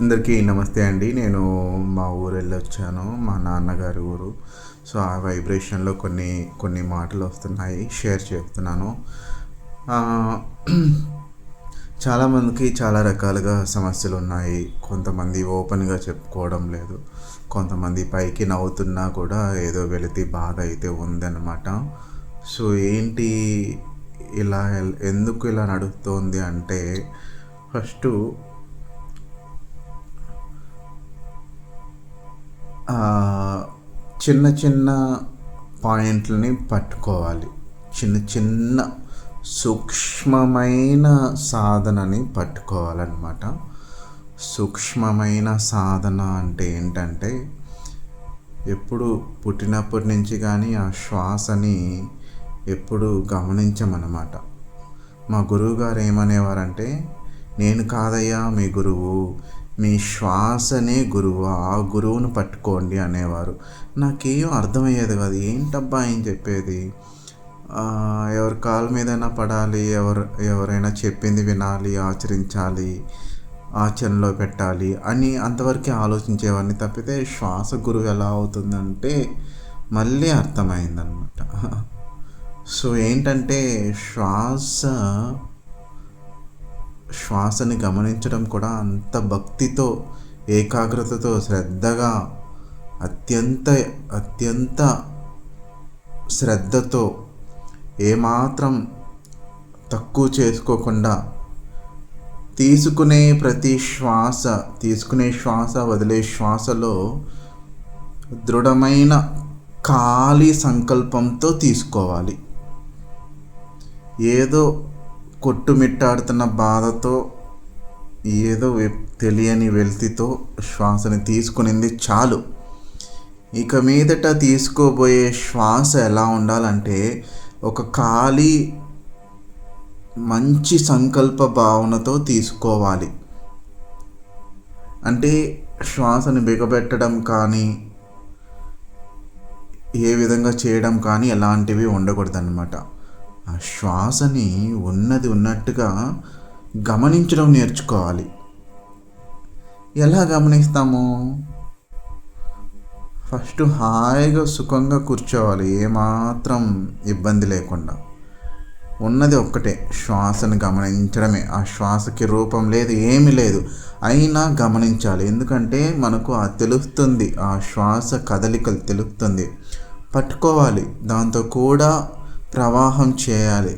అందరికీ నమస్తే అండి. నేను మా ఊరు వెళ్ళొచ్చాను. మా నాన్నగారి ఊరు. సో, ఆ వైబ్రేషన్‌లో కొన్ని కొన్ని మాటలు వస్తున్నాయి. షేర్ చేస్తున్నాను. ఆహ్, చాలామందికి చాలా రకాలుగా సమస్యలున్నాయి. కొంతమంది ఓపెన్‌గా చెప్పుకోవడం లేదు. కొంతమంది పైకి నవ్వుతున్నా కూడా ఏదో వెలితి బాధ అయితే ఉందన్నమాట. సో, ఏంటి ఇలా ఎందుకు ఇలా నడుస్తోంది అంటే ఫస్టు చిన్న చిన్న పాయింట్లని పట్టుకోవాలి. చిన్న చిన్న సూక్ష్మమైన సాధనని పట్టుకోవాలన్నమాట. సూక్ష్మమైన సాధన అంటే ఏంటంటే, ఎప్పుడు పుట్టినప్పటి నుంచి కానీ ఆ శ్వాసని ఎప్పుడు గమనించమన్నమాట. మా గురువుగారు ఏమనేవారంటే, నేను కాదయ్యా మీ గురువు, మీ శ్వాసనే గురువు, ఆ గురువును పట్టుకోండి అనేవారు. నాకేం అర్థమయ్యేది కాదు. ఏంటబ్బా ఆయన చెప్పేది, ఎవరి కాళ్ళ మీదైనా పడాలి, ఎవరైనా చెప్పింది వినాలి, ఆచరించాలి, ఆచరణలో పెట్టాలి అని అంతవరకే ఆలోచించేవాడిని తప్పితే శ్వాస గురువు ఎలా అవుతుందంటే మళ్ళీ అర్థమైందనమాట. సో ఏంటంటే శ్వాసని గమనించడం కూడా అంత భక్తితో, ఏకాగ్రతతో, శ్రద్ధగా, అత్యంత అత్యంత శ్రద్ధతో, ఏమాత్రం తక్కువ చేసుకోకుండా తీసుకునే శ్వాస వదిలే శ్వాసలో దృఢమైన ఖాళీ సంకల్పంతో తీసుకోవాలి. ఏదో కొట్టుమిట్టాడుతున్న బాధతో, ఏదో తెలియని వెలితితో శ్వాసని తీసుకునింది చాలు. ఇక మీదట తీసుకోబోయే శ్వాస ఎలా ఉండాలంటే ఒక ఖాళీ మంచి సంకల్ప భావనతో తీసుకోవాలి. అంటే శ్వాసని బిగబెట్టడం కానీ, ఏ విధంగా చేయడం కానీ ఎలాంటివి ఉండకూడదన్నమాట. ఆ శ్వాసని ఉన్నట్టుగా గమనించడం నేర్చుకోవాలి. ఎలా గమనిస్తాము? ఫస్ట్ హాయిగా సుఖంగా కూర్చోవాలి, ఏమాత్రం ఇబ్బంది లేకుండా. ఉన్నది ఒక్కటే, శ్వాసను గమనించడమే. ఆ శ్వాసకి రూపం లేదు, ఏమీ లేదు, అయినా గమనించాలి. ఎందుకంటే మనకు తెలుస్తుంది, ఆ శ్వాస కదలికలు తెలుస్తుంది. పట్టుకోవాలి, దాంతో కూడా ప్రవాహం చేయాలి.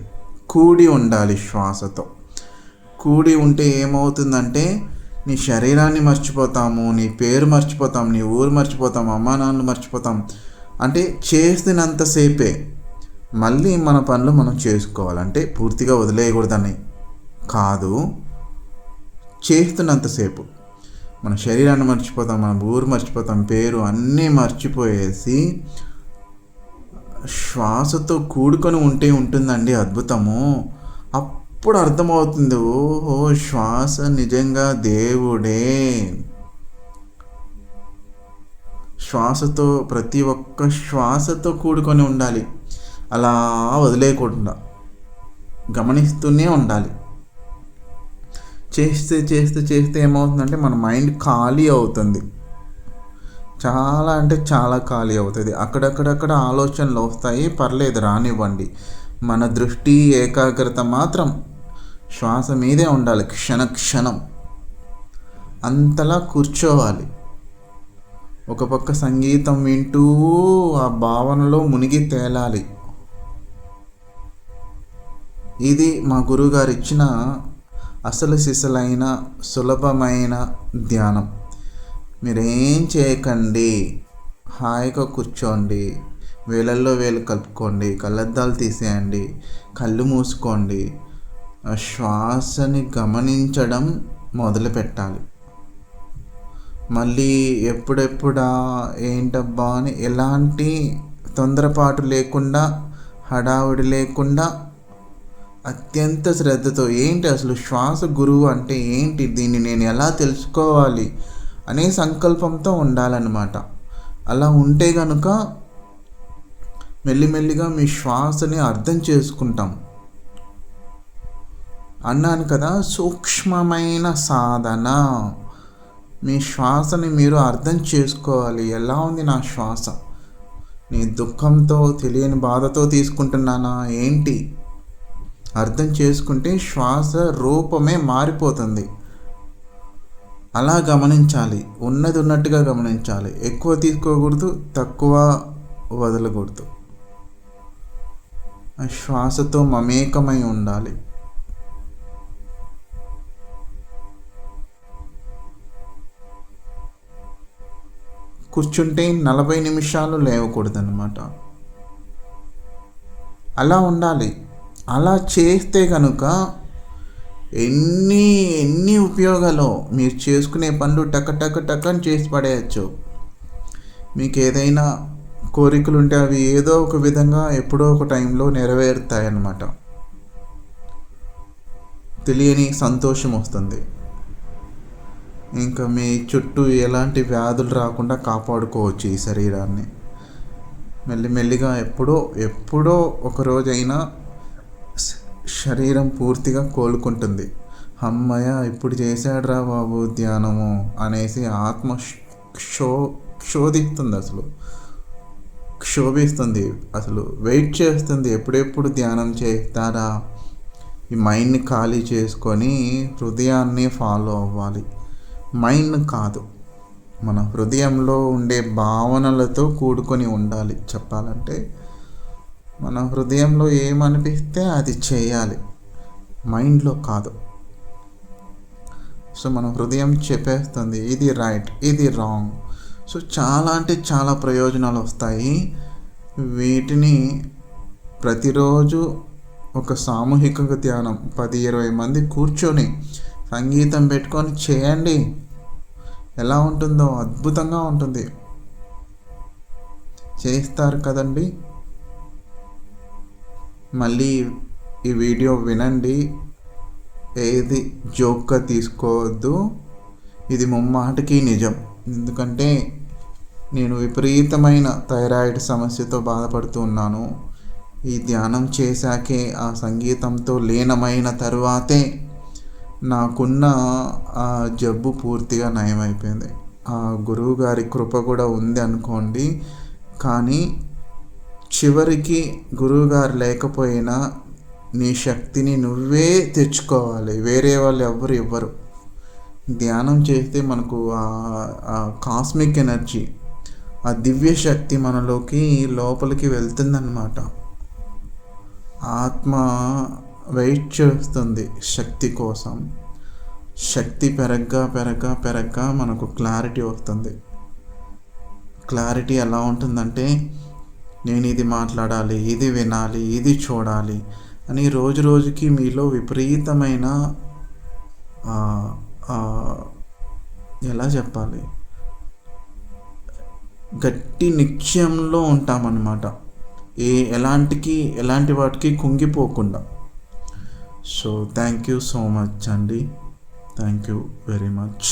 కూడి ఉండాలి శ్వాసతో. కూడి ఉంటే ఏమవుతుందంటే నీ శరీరాన్ని మర్చిపోతాము, నీ పేరు మర్చిపోతాం, నీ ఊరు మర్చిపోతాం, అమ్మా నాన్నలు మర్చిపోతాం. అంటే చేసినంతసేపే మళ్ళీ మన పనులు మనం చేసుకోవాలంటే పూర్తిగా వదిలేయకూడదని కాదు, చేస్తున్నంతసేపు మన శరీరాన్ని మర్చిపోతాం, మన ఊరు మర్చిపోతాం, పేరు అన్నీ మర్చిపోయేసి శ్వాసతో కూడుకొని ఉంటుందండి అద్భుతము. అప్పుడు అర్థమవుతుంది, ఓహో శ్వాస నిజంగా దేవుడే. శ్వాసతో, ప్రతి ఒక్క శ్వాసతో కూడుకొని ఉండాలి. అలా వదిలేయకుండా గమనిస్తూనే ఉండాలి. చేస్తే చేస్తే చేస్తే ఏమవుతుందంటే మన మైండ్ ఖాళీ అవుతుంది. చాలా అంటే చాలా ఖాళీ అవుతుంది. అక్కడక్కడక్కడ ఆలోచనలు వస్తాయి, పర్లేదు రానివ్వండి. మన దృష్టి, ఏకాగ్రత మాత్రం శ్వాస మీదే ఉండాలి. క్షణం అంతలా కూర్చోవాలి. ఒక పక్క సంగీతం వింటూ ఆ భావనలో మునిగి తేలాలి. ఇది మా గురువుగారు ఇచ్చిన అసలు సిసలైన సులభమైన ధ్యానం. మీరేం చేయకండి, హాయిగా కూర్చోండి, వేలల్లో వేలు కలుపుకోండి, కళ్ళద్దాలు తీసేయండి, కళ్ళు మూసుకోండి, శ్వాసని గమనించడం మొదలు పెట్టాలి. మళ్ళీ ఎప్పుడెప్పుడా ఏంటబ్బా అని ఎలాంటి తొందరపాటు లేకుండా, హడావుడి లేకుండా, అత్యంత శ్రద్ధతో ఏంటి అసలు శ్వాస గురువు అంటే ఏంటి, దీన్ని నేను ఎలా తెలుసుకోవాలి అనే సంకల్పంతో ఉండాలన్నమాట. అలా ఉంటే కనుక మెల్లిమెల్లిగా మీ శ్వాసని అర్థం చేసుకుంటాం. అన్నాను కదా, సూక్ష్మమైన సాధన. మీ శ్వాసని మీరు అర్థం చేసుకోవాలి. ఎలా ఉంది నా శ్వాస? నీ దుఃఖంతో, తెలియని బాధతో తీసుకుంటున్నానా ఏంటి? అర్థం చేసుకుంటే శ్వాస రూపమే మారిపోతుంది. అలా గమనించాలి. ఉన్నది ఉన్నట్టుగా గమనించాలి. ఎక్కువ తీసుకోకూడదు, తక్కువ వదలకూడదు. ఆ శ్వాసతో మమేకమై ఉండాలి. కూర్చుంటే 40 నిమిషాలు లేవకూడదన్నమాట. అలా ఉండాలి. అలా చేస్తే కనుక ఎన్ని ఉపయోగాలు, మీరు చేసుకునే పనులు టక్ చేసి పడేయచ్చు. మీకు ఏదైనా కోరికలు ఉంటే అవి ఏదో ఒక విధంగా ఎప్పుడో ఒక టైంలో నెరవేరుతాయి అన్నమాట. తెలియని సంతోషం వస్తుంది. ఇంకా మీ చుట్టూ ఎలాంటి వ్యాధులు రాకుండా కాపాడుకోవచ్చు ఈ శరీరాన్ని. మెల్లిమెల్లిగా ఎప్పుడో ఒక రోజైనా శరీరం పూర్తిగా కోలుకుంటుంది. అమ్మయ్య, ఇప్పుడు చేశాడురా బాబు ధ్యానము అనేసి ఆత్మ క్షోభిస్తుంది. అసలు వెయిట్ చేస్తుంది, ఎప్పుడెప్పుడు ధ్యానం చేస్తారా. ఈ మైండ్ని ఖాళీ చేసుకొని హృదయాన్ని ఫాలో అవ్వాలి. మైండ్ కాదు, మన హృదయంలో ఉండే భావనలతో కూడుకొని ఉండాలి. చెప్పాలంటే మన హృదయంలో ఏమనిపిస్తే అది చేయాలి, మైండ్లో కాదు. సో మన హృదయం చెప్పేస్తుంది ఇది రైట్, ఇది రాంగ్. సో చాలా ప్రయోజనాలు వస్తాయి. వీటిని ప్రతిరోజు ఒక సామూహిక ధ్యానం 10-20 మంది కూర్చొని సంగీతం పెట్టుకొని చేయండి. ఎలా ఉంటుందో అద్భుతంగా ఉంటుంది. చేస్తారు కదండి. మళ్ళీ ఈ వీడియో వినండి. ఏది జోక్గా తీసుకోవద్దు. ఇది ముమ్మాటికి నిజం. ఎందుకంటే నేను విపరీతమైన థైరాయిడ్ సమస్యతో బాధపడుతూ ఉన్నాను. ఈ ధ్యానం చేశాకే, ఆ సంగీతంతో లీనమైన తరువాతే నాకున్న ఆ జబ్బు పూర్తిగా నయమైపోయింది. ఆ గురువు గారి కృప కూడా ఉంది అనుకోండి. కానీ చివరికి గురువుగారు లేకపోయినా నీ శక్తిని నువ్వే తెచ్చుకోవాలి. వేరే వాళ్ళు ఎవ్వరు ఇవ్వరు. ధ్యానం చేస్తే మనకు ఆ కాస్మిక్ ఎనర్జీ, ఆ దివ్య శక్తి మనలోకి లోపలికి వెళ్తుందన్నమాట. ఆత్మ వెయిట్ చేస్తుంది శక్తి కోసం. శక్తి పెరగ్గా మనకు క్లారిటీ వస్తుంది. క్లారిటీ ఎలా ఉంటుందంటే, నేను ఇది మాట్లాడాలి, ఇది వినాలి, ఇది చూడాలి అని రోజుకి మీలో విపరీతమైన ఎలా చెప్పాలి, గట్టి నిశ్చయంలో ఉంటామన్నమాట. ఎలాంటి వాటికి కుంగిపోకుండా. So thank you so much అండి. Thank you very much.